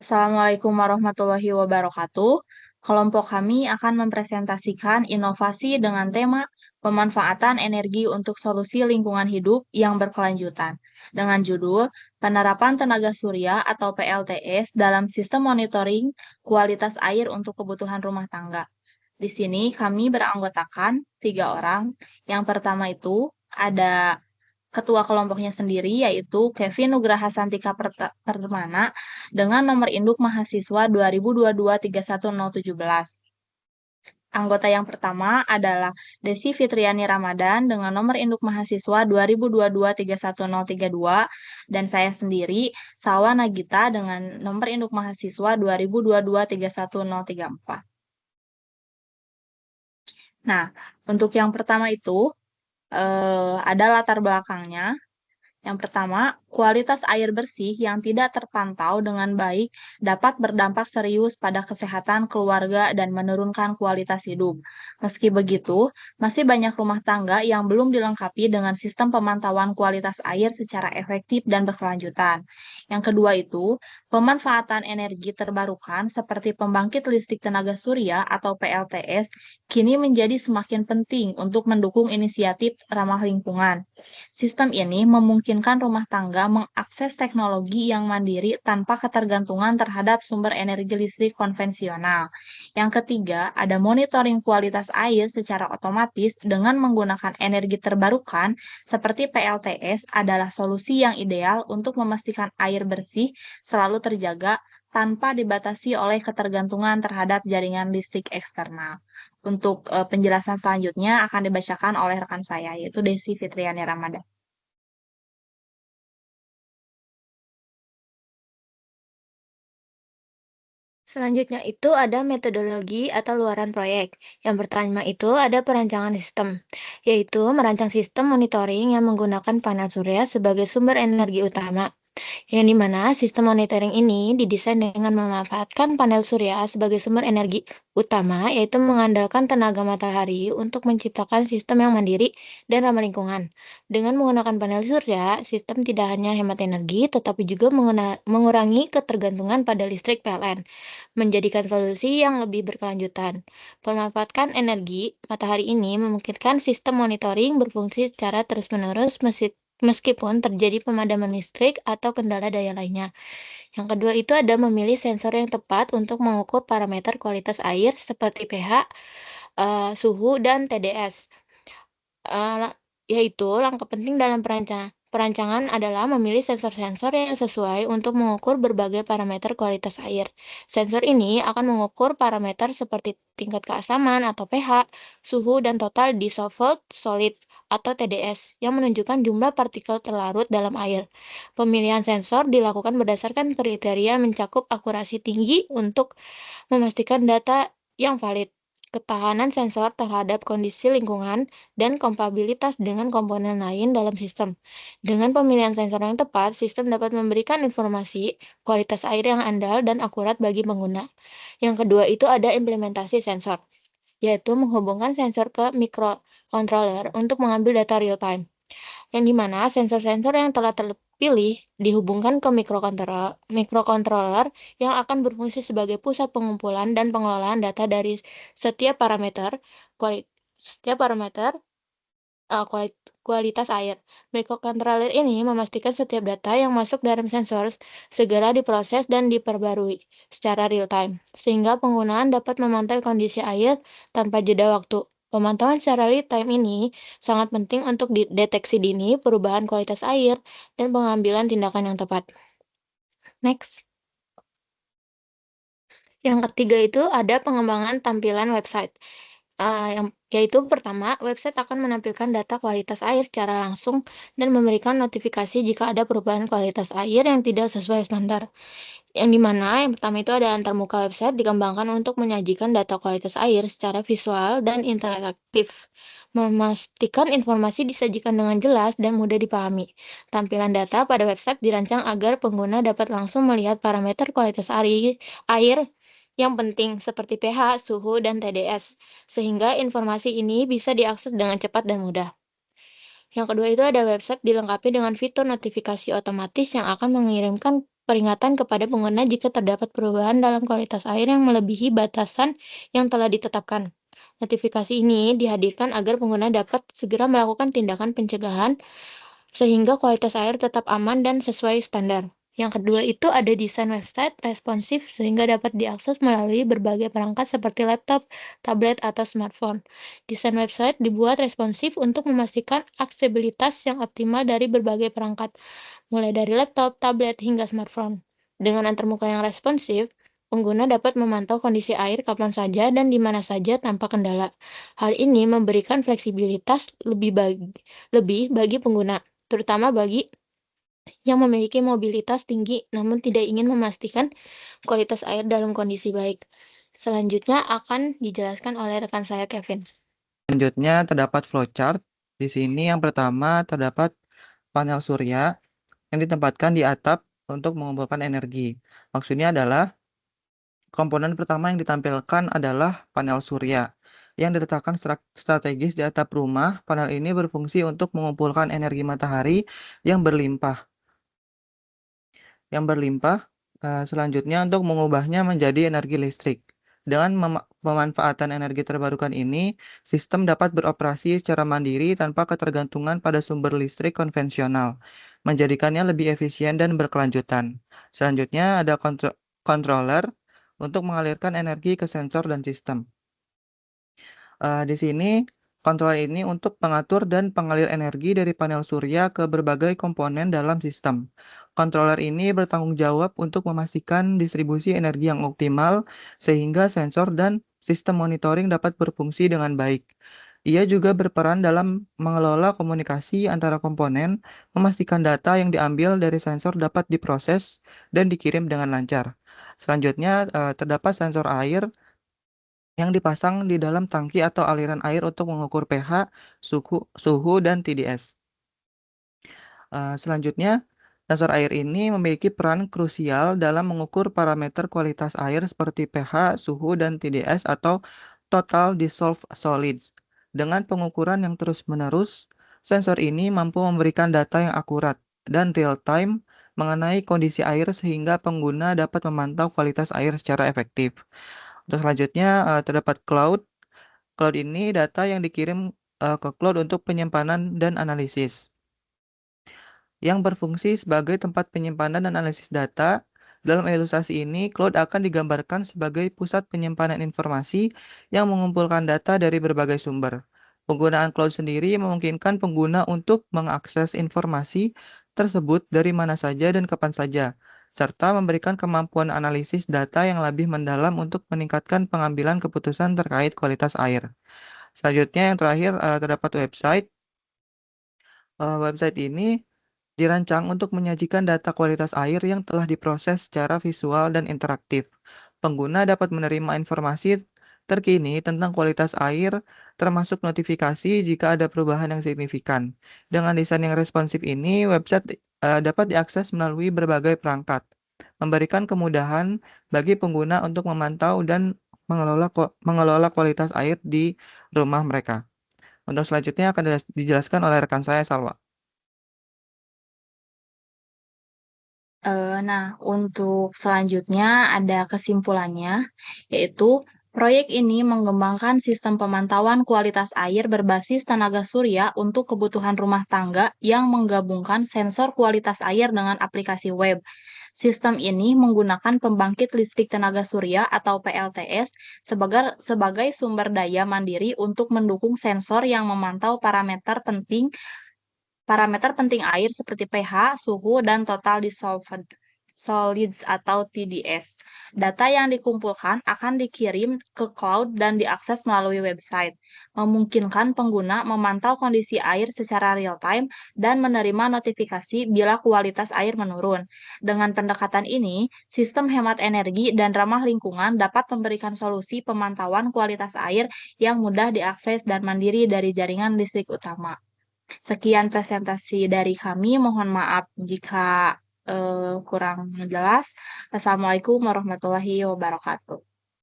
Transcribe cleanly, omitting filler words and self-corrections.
Assalamualaikum warahmatullahi wabarakatuh. Kelompok kami akan mempresentasikan inovasi dengan tema pemanfaatan energi untuk solusi lingkungan hidup yang berkelanjutan dengan judul Penerapan Tenaga Surya atau PLTS dalam Sistem Monitoring Kualitas Air untuk Kebutuhan Rumah Tangga. Di sini kami beranggotakan 3 orang. Yang pertama itu ada ketua kelompoknya sendiri yaitu Kevin Nugraha Santika Permana dengan nomor induk mahasiswa 2022-31017. Anggota yang pertama adalah Desi Fitriani Ramadan dengan nomor induk mahasiswa 2022-31032 dan saya sendiri Salwa Nagita dengan nomor induk mahasiswa 2022-31034. Nah, untuk yang pertama itu ada latar belakangnya. Yang pertama, kualitas air bersih yang tidak terpantau dengan baik dapat berdampak serius pada kesehatan keluarga dan menurunkan kualitas hidup. Meski begitu, masih banyak rumah tangga yang belum dilengkapi dengan sistem pemantauan kualitas air secara efektif dan berkelanjutan. Yang kedua itu, pemanfaatan energi terbarukan seperti pembangkit listrik tenaga surya atau PLTS kini menjadi semakin penting untuk mendukung inisiatif ramah lingkungan. Sistem ini memungkinkan rumah tangga mengakses teknologi yang mandiri tanpa ketergantungan terhadap sumber energi listrik konvensional. Yang ketiga, ada monitoring kualitas air secara otomatis dengan menggunakan energi terbarukan seperti PLTS adalah solusi yang ideal untuk memastikan air bersih selalu terjaga tanpa dibatasi oleh ketergantungan terhadap jaringan listrik eksternal. Untuk penjelasan selanjutnya akan dibacakan oleh rekan saya, yaitu Desi Fitriani Ramadan. Selanjutnya itu ada metodologi atau luaran proyek. Yang pertama itu ada perancangan sistem, yaitu merancang sistem monitoring yang menggunakan panel surya sebagai sumber energi utama. Yang dimana sistem monitoring ini didesain dengan memanfaatkan panel surya sebagai sumber energi utama, yaitu mengandalkan tenaga matahari untuk menciptakan sistem yang mandiri dan ramah lingkungan. Dengan menggunakan panel surya, sistem tidak hanya hemat energi, tetapi juga mengurangi ketergantungan pada listrik PLN, menjadikan solusi yang lebih berkelanjutan. Pemanfaatan energi matahari ini memungkinkan sistem monitoring berfungsi secara terus-menerus meskipun terjadi pemadaman listrik atau kendala daya lainnya. Yang kedua itu ada memilih sensor yang tepat untuk mengukur parameter kualitas air seperti pH, suhu, dan TDS. Yaitu langkah penting dalam perancangan adalah memilih sensor-sensor yang sesuai untuk mengukur berbagai parameter kualitas air. Sensor ini akan mengukur parameter seperti tingkat keasaman atau pH, suhu, dan total dissolved solid atau TDS yang menunjukkan jumlah partikel terlarut dalam air. Pemilihan sensor dilakukan berdasarkan kriteria mencakup akurasi tinggi untuk memastikan data yang valid, ketahanan sensor terhadap kondisi lingkungan, dan kompatibilitas dengan komponen lain dalam sistem. Dengan pemilihan sensor yang tepat, sistem dapat memberikan informasi kualitas air yang andal dan akurat bagi pengguna. Yang kedua itu ada implementasi sensor, yaitu menghubungkan sensor ke microcontroller untuk mengambil data real time, yang dimana sensor-sensor yang telah terpilih dihubungkan ke microcontroller yang akan berfungsi sebagai pusat pengumpulan dan pengelolaan data dari setiap parameter kuali- setiap parameter kualitas air. Microcontroller ini memastikan setiap data yang masuk dalam sensor segera diproses dan diperbarui secara real time, sehingga penggunaan dapat memantau kondisi air tanpa jeda waktu. Pemantauan secara real time ini sangat penting untuk deteksi dini perubahan kualitas air dan pengambilan tindakan yang tepat. Next. Yang ketiga itu ada pengembangan tampilan website. Yaitu pertama, website akan menampilkan data kualitas air secara langsung dan memberikan notifikasi jika ada perubahan kualitas air yang tidak sesuai standar. Yang dimana yang pertama itu ada antarmuka website dikembangkan untuk menyajikan data kualitas air secara visual dan interaktif, memastikan informasi disajikan dengan jelas dan mudah dipahami. Tampilan data pada website dirancang agar pengguna dapat langsung melihat parameter kualitas air yang penting seperti pH, suhu, dan TDS, sehingga informasi ini bisa diakses dengan cepat dan mudah. Yang kedua itu ada website dilengkapi dengan fitur notifikasi otomatis yang akan mengirimkan peringatan kepada pengguna jika terdapat perubahan dalam kualitas air yang melebihi batasan yang telah ditetapkan. Notifikasi ini dihadirkan agar pengguna dapat segera melakukan tindakan pencegahan sehingga kualitas air tetap aman dan sesuai standar. Yang kedua itu ada desain website responsif sehingga dapat diakses melalui berbagai perangkat seperti laptop, tablet, atau smartphone. Desain website dibuat responsif untuk memastikan aksesibilitas yang optimal dari berbagai perangkat, mulai dari laptop, tablet, hingga smartphone. Dengan antarmuka yang responsif, pengguna dapat memantau kondisi air kapan saja dan di mana saja tanpa kendala. Hal ini memberikan fleksibilitas lebih bagi pengguna, terutama bagi yang memiliki mobilitas tinggi namun tidak ingin memastikan kualitas air dalam kondisi baik. Selanjutnya akan dijelaskan oleh rekan saya, Kevin. Selanjutnya terdapat flowchart. Di sini yang pertama terdapat panel surya yang ditempatkan di atap untuk mengumpulkan energi. Maksudnya adalah komponen pertama yang ditampilkan adalah panel surya yang diletakkan strategis di atap rumah. Panel ini berfungsi untuk mengumpulkan energi matahari yang berlimpah. Selanjutnya untuk mengubahnya menjadi energi listrik. Dengan pemanfaatan energi terbarukan ini, sistem dapat beroperasi secara mandiri tanpa ketergantungan pada sumber listrik konvensional, menjadikannya lebih efisien dan berkelanjutan. Selanjutnya ada controller untuk mengalirkan energi ke sensor dan sistem. Di sini kontrol ini untuk mengatur dan pengalir energi dari panel surya ke berbagai komponen dalam sistem. Controller ini bertanggung jawab untuk memastikan distribusi energi yang optimal sehingga sensor dan sistem monitoring dapat berfungsi dengan baik. Ia juga berperan dalam mengelola komunikasi antara komponen, memastikan data yang diambil dari sensor dapat diproses dan dikirim dengan lancar. Selanjutnya, terdapat sensor air yang dipasang di dalam tangki atau aliran air untuk mengukur pH, suhu, dan TDS. Selanjutnya, sensor air ini memiliki peran krusial dalam mengukur parameter kualitas air seperti pH, suhu, dan TDS atau Total Dissolved Solids. Dengan pengukuran yang terus-menerus, sensor ini mampu memberikan data yang akurat dan real-time mengenai kondisi air sehingga pengguna dapat memantau kualitas air secara efektif. Untuk selanjutnya, terdapat cloud. Cloud ini data yang dikirim ke cloud untuk penyimpanan dan analisis. Yang berfungsi sebagai tempat penyimpanan dan analisis data. Dalam ilustrasi ini, cloud akan digambarkan sebagai pusat penyimpanan informasi yang mengumpulkan data dari berbagai sumber. Penggunaan cloud sendiri memungkinkan pengguna untuk mengakses informasi tersebut dari mana saja dan kapan saja, serta memberikan kemampuan analisis data yang lebih mendalam untuk meningkatkan pengambilan keputusan terkait kualitas air. Selanjutnya yang terakhir terdapat website. Website ini dirancang untuk menyajikan data kualitas air yang telah diproses secara visual dan interaktif. Pengguna dapat menerima informasi terkini tentang kualitas air, termasuk notifikasi jika ada perubahan yang signifikan. Dengan desain yang responsif ini, website dapat diakses melalui berbagai perangkat, memberikan kemudahan bagi pengguna untuk memantau dan mengelola kualitas air di rumah mereka. Untuk selanjutnya akan dijelaskan oleh rekan saya, Salwa. Nah, untuk selanjutnya ada kesimpulannya, yaitu proyek ini mengembangkan sistem pemantauan kualitas air berbasis tenaga surya untuk kebutuhan rumah tangga yang menggabungkan sensor kualitas air dengan aplikasi web. Sistem ini menggunakan pembangkit listrik tenaga surya atau PLTS sebagai sumber daya mandiri untuk mendukung sensor yang memantau parameter penting air seperti pH, suhu, dan total dissolved solids atau TDS. Data yang dikumpulkan akan dikirim ke cloud dan diakses melalui website, memungkinkan pengguna memantau kondisi air secara real-time dan menerima notifikasi bila kualitas air menurun. Dengan pendekatan ini, sistem hemat energi dan ramah lingkungan dapat memberikan solusi pemantauan kualitas air yang mudah diakses dan mandiri dari jaringan listrik utama. Sekian presentasi dari kami, mohon maaf jika kurang jelas. Assalamualaikum warahmatullahi wabarakatuh.